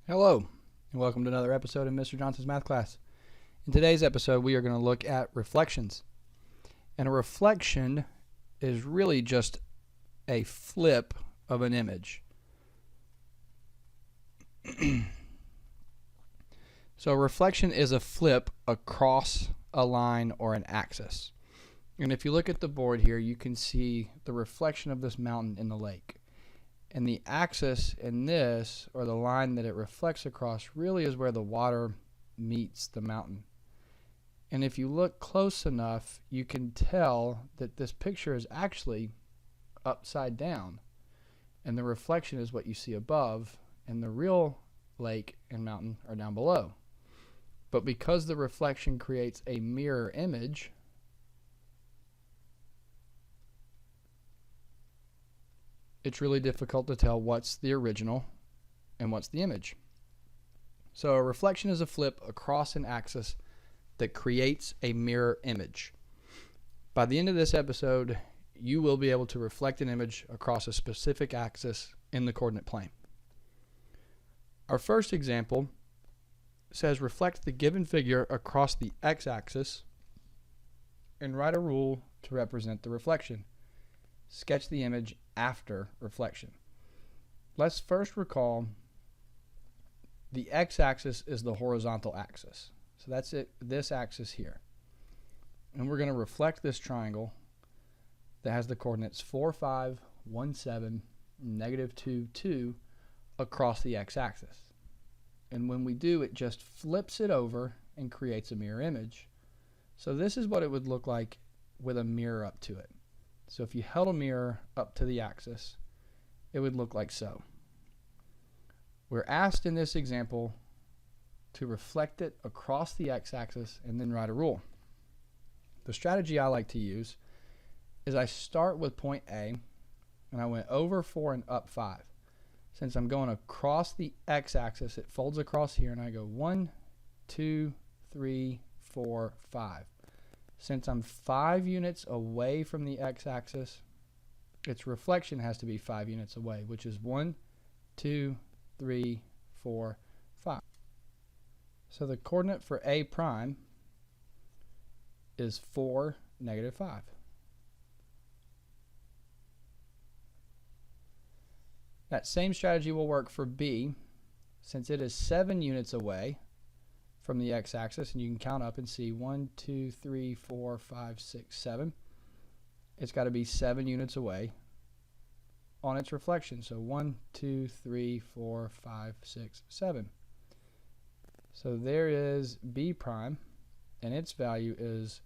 Hello, and welcome to another episode of Mr. Johnson's Math Class. In today's episode, we are going to look at reflections. And a reflection is really just a flip of an image. So a reflection is a flip across a line or an axis. And if you look at the board here, you can see the reflection of this mountain in the lake. And the axis in this, or the line that it reflects across, really is where the water meets the mountain. And if you look close enough, you can tell that this picture is actually upside down. And the reflection is what you see above, and the real lake and mountain are down below. But because the reflection creates a mirror image, it's really difficult to tell what's the original and what's the image. So a reflection is a flip across an axis that creates a mirror image. By the end of this episode, you will be able to reflect an image across a specific axis in the coordinate plane. Our first example says reflect the given figure across the x-axis and write a rule to represent the reflection. Sketch the image after reflection. Let's first recall the x-axis is the horizontal axis. So that's it, this axis here. And we're going to reflect this triangle that has the coordinates 4, 5, 1, 7, -2, 2 across the x-axis. And when we do, it just flips it over and creates a mirror image. So this is what it would look like with a mirror up to it. So if you held a mirror up to the axis, it would look like so. We're asked in this example to reflect it across the x-axis and then write a rule. The strategy I like to use is I start with point A and I went over 4 and up 5. Since I'm going across the x-axis, it folds across here and I go 1, 2, 3, 4, 5. Since I'm 5 units away from the x-axis, its reflection has to be 5 units away, which is 1, 2, 3, 4, 5. So the coordinate for A prime is 4, -5. That same strategy will work for B, since it is 7 units away from the x-axis, and you can count up and see 1, 2, 3, 4, 5, 6, 7. It's got to be 7 units away on its reflection. So 1, 2, 3, 4, 5, 6, 7. So there is B prime, and its value is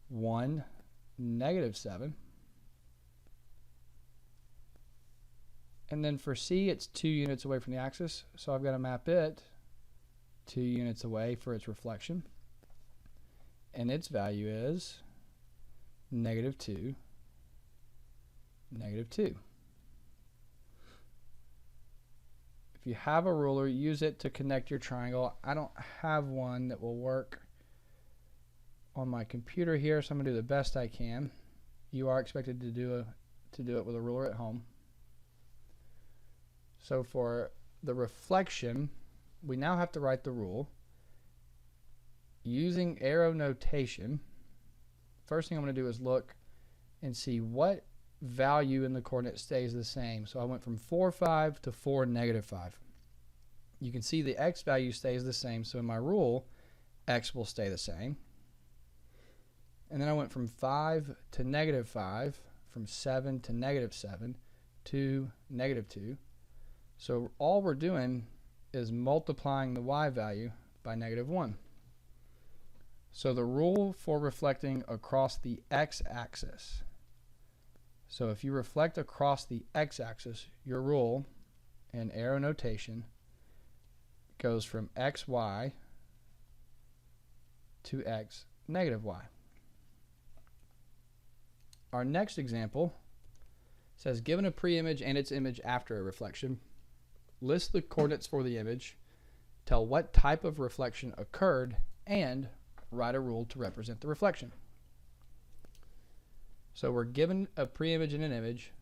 1, -7. And then for C, it's 2 units away from the axis, so I've got to map it 2 units away for its reflection, and its value is -2, -2. If you have a ruler, use it to connect your triangle. I don't have one that will work on my computer here, so I'm going to do the best I can. You are expected to do it with a ruler at home. So for the reflection, we now have to write the rule using arrow notation. First thing I'm going to do is look and see what value in the coordinate stays the same. So I went from 4, 5 to 4, -5. You can see the x value stays the same, so in my rule, x will stay the same. And then I went from 5 to -5, from 7 to -7, to -2. So all we're doing is multiplying the y value by -1. So the rule for reflecting across the x-axis. So if you reflect across the x-axis, your rule in arrow notation goes from xy to x -y. Our next example says given a pre-image and its image after a reflection, list the coordinates for the image, tell what type of reflection occurred, and write a rule to represent the reflection. So we're given a pre-image and an image.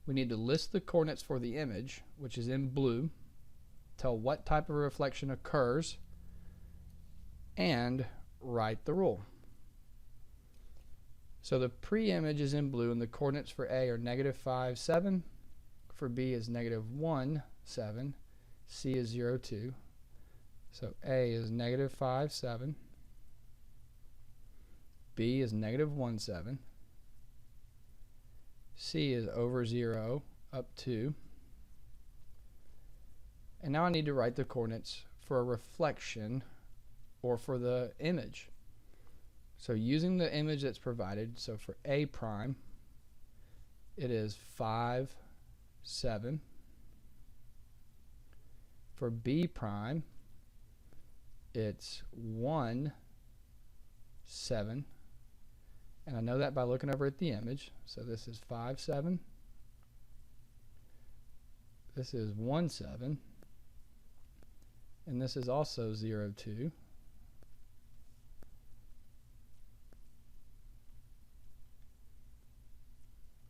We need to list the coordinates for the image, which is in blue, tell what type of reflection occurs, and write the rule. So the pre-image is in blue, and the coordinates for A are -5, 7. For B is -1, 7. C is 0, 2. So A is -5, 7. B is -1, 7. C is over 0, up 2. And now I need to write the coordinates for a reflection or for the image. So using the image that's provided, so for A prime, it is 5, 7. For B prime, it's 1, 7. And I know that by looking over at the image. So this is 5, 7. This is 1, 7. And this is also 0, 2.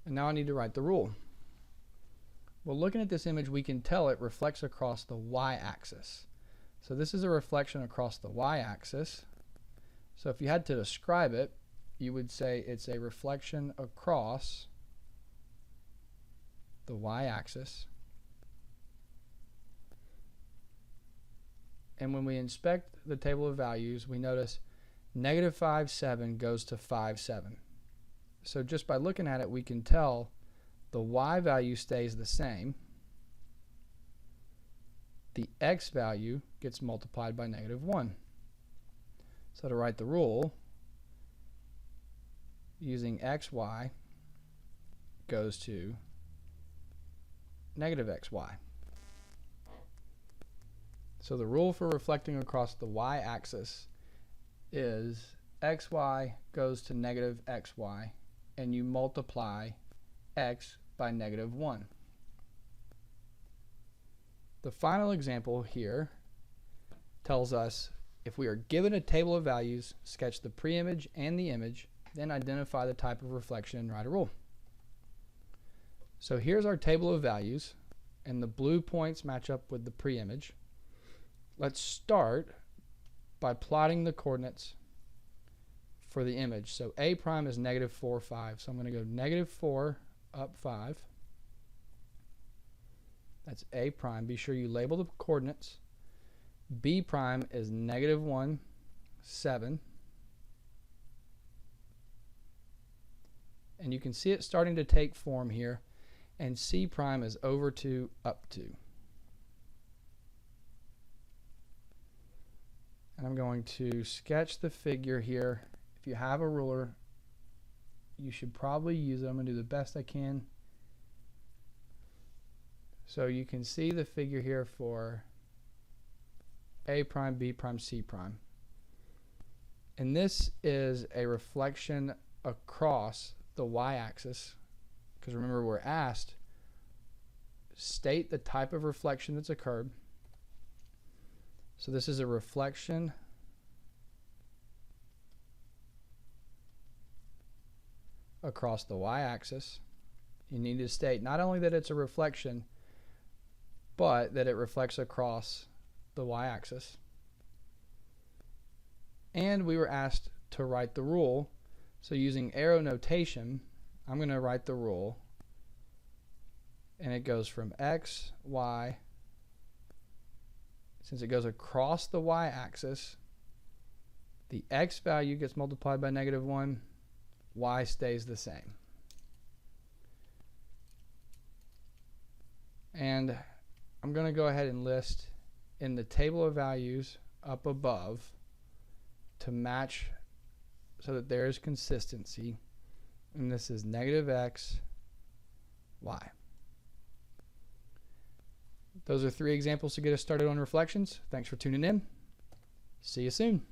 And now I need to write the rule. Well, looking at this image, we can tell it reflects across the y-axis. So this is a reflection across the y-axis. So if you had to describe it, you would say it's a reflection across the y-axis. And when we inspect the table of values, we notice -5, 7 goes to 5, 7. So just by looking at it, we can tell the y value stays the same. The x value gets multiplied by -1. So to write the rule, using xy goes to -xy. So the rule for reflecting across the y-axis is xy goes to -xy, and you multiply x by -1. The final example here tells us if we are given a table of values, sketch the pre-image and the image, then identify the type of reflection and write a rule. So here's our table of values, and the blue points match up with the pre-image. Let's start by plotting the coordinates for the image. So A prime is -4, 5. So I'm going to go -4 up 5. That's A prime. Be sure you label the coordinates. B prime is -1, 7. And you can see it starting to take form here. And C prime is over 2, up 2. And I'm going to sketch the figure here. If you have a ruler, you should probably use it. I'm going to do the best I can. So you can see the figure here for A prime, B prime, C prime. And this is a reflection across the y-axis, because remember we're asked, state the type of reflection that's occurred. So this is a reflection across the y-axis. You need to state not only that it's a reflection, but that it reflects across the y-axis. And we were asked to write the rule. So using arrow notation, I'm going to write the rule. And it goes from x, y. Since it goes across the y-axis, the x value gets multiplied by -1, y stays the same. And I'm going to go ahead and list in the table of values up above to match so that there is consistency. And this is -x, y. Those are 3 examples to get us started on reflections. Thanks for tuning in. See you soon.